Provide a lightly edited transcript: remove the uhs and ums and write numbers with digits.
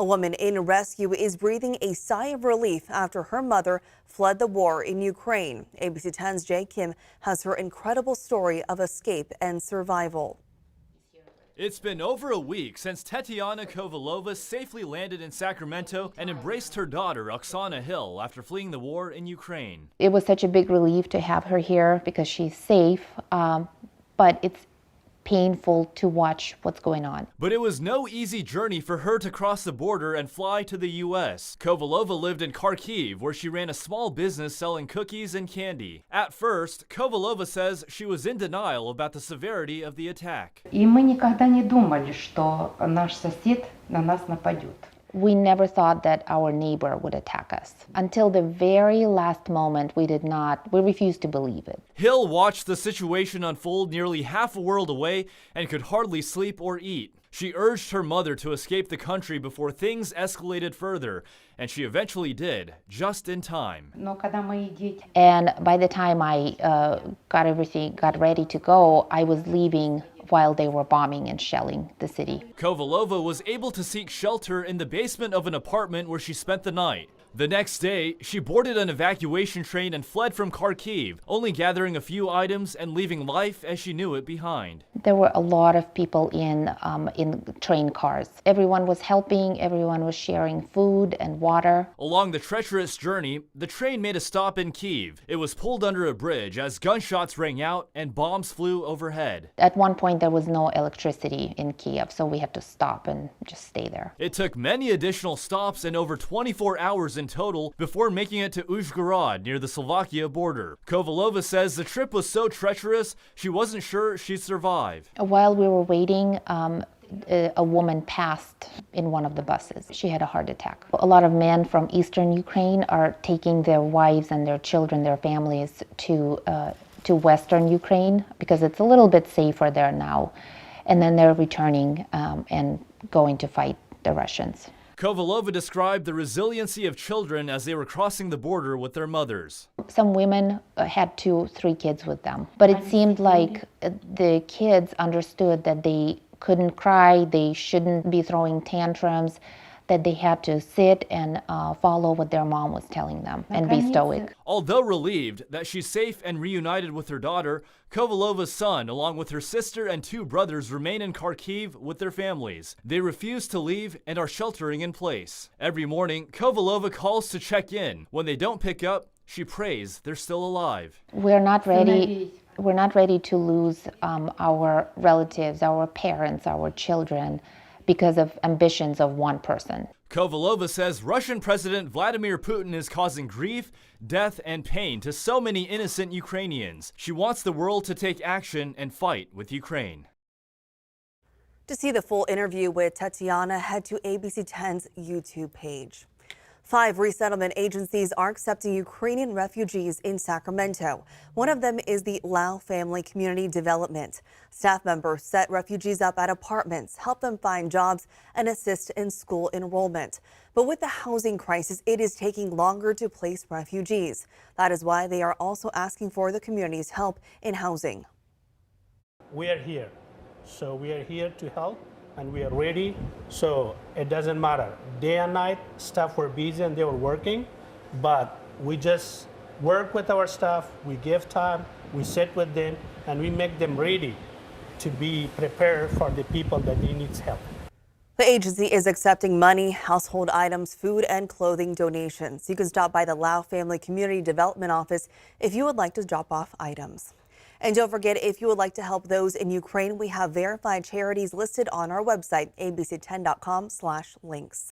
A woman in rescue is breathing a sigh of relief after her mother fled the war in Ukraine. ABC 10's Jay Kim has her incredible story of escape and survival. It's been over a week since Tetiana Kovalova safely landed in Sacramento and embraced her daughter, Oksana Hill, after fleeing the war in Ukraine. It was such a big relief to have her here because she's safe, but it's painful to watch what's going on. But it was no easy journey for her to cross the border and fly to the U.S. Kovalova lived in Kyiv, where she ran a small business selling cookies and candy. At first, Kovalova says she was in denial about the severity of the attack. И мы никогда не думали, что наш сосед на нас нападет. We never thought that our neighbor would attack us. Until the very last moment, we refused to believe it. Hill watched the situation unfold nearly half a world away and could hardly sleep or eat. She urged her mother to escape the country before things escalated further, and she eventually did, just in time. And by the time I got ready to go, I was leaving while they were bombing and shelling the city. Kovalova was able to seek shelter in the basement of an apartment where she spent the night. The next day, she boarded an evacuation train and fled from Kyiv, only gathering a few items and leaving life as she knew it behind. There were a lot of people in train cars. Everyone was helping, everyone was sharing food and water. Along the treacherous journey, the train made a stop in Kyiv. It was pulled under a bridge as gunshots rang out and bombs flew overhead. At one point, there was no electricity in Kyiv, so we had to stop and just stay there. It took many additional stops and over 24 hours in total before making it to Uzhgorod near the Slovakia border. Kovalova says the trip was so treacherous, she wasn't sure she'd survive. While we were waiting, a woman passed in one of the buses. She had a heart attack. A lot of men from eastern Ukraine are taking their wives and their children, their families, to western Ukraine because it's a little bit safer there now. And then they're returning and going to fight the Russians. Kovalova described the resiliency of children as they were crossing the border with their mothers. Some women had 2-3 kids with them, but it seemed like the kids understood that they couldn't cry, they shouldn't be throwing tantrums, that they had to sit and follow what their mom was telling them and be stoic. Although relieved that she's safe and reunited with her daughter, Kovalova's son, along with her sister and 2 brothers, remain in Kyiv with their families. They refuse to leave and are sheltering in place. Every morning, Kovalova calls to check in. When they don't pick up, she prays they're still alive. We're not ready to lose our relatives, our parents, our children, because of ambitions of one person. Kovalova says Russian President Vladimir Putin is causing grief, death, and pain to so many innocent Ukrainians. She wants the world to take action and fight with Ukraine. To see the full interview with Tetiana, head to ABC 10's YouTube page. 5 resettlement agencies are accepting Ukrainian refugees in Sacramento. One of them is the Lao Family Community Development. Staff members set refugees up at apartments, help them find jobs, and assist in school enrollment. But with the housing crisis, it is taking longer to place refugees. That is why they are also asking for the community's help in housing. We are here. So we are here to help. And we are ready, so it doesn't matter. Day and night, staff were busy and they were working, but we just work with our staff, we give time, we sit with them, and we make them ready to be prepared for the people that they need help. The agency is accepting money, household items, food, and clothing donations. You can stop by the Lao Family Community Development Office if you would like to drop off items. And don't forget, if you would like to help those in Ukraine, we have verified charities listed on our website, abc10.com/links.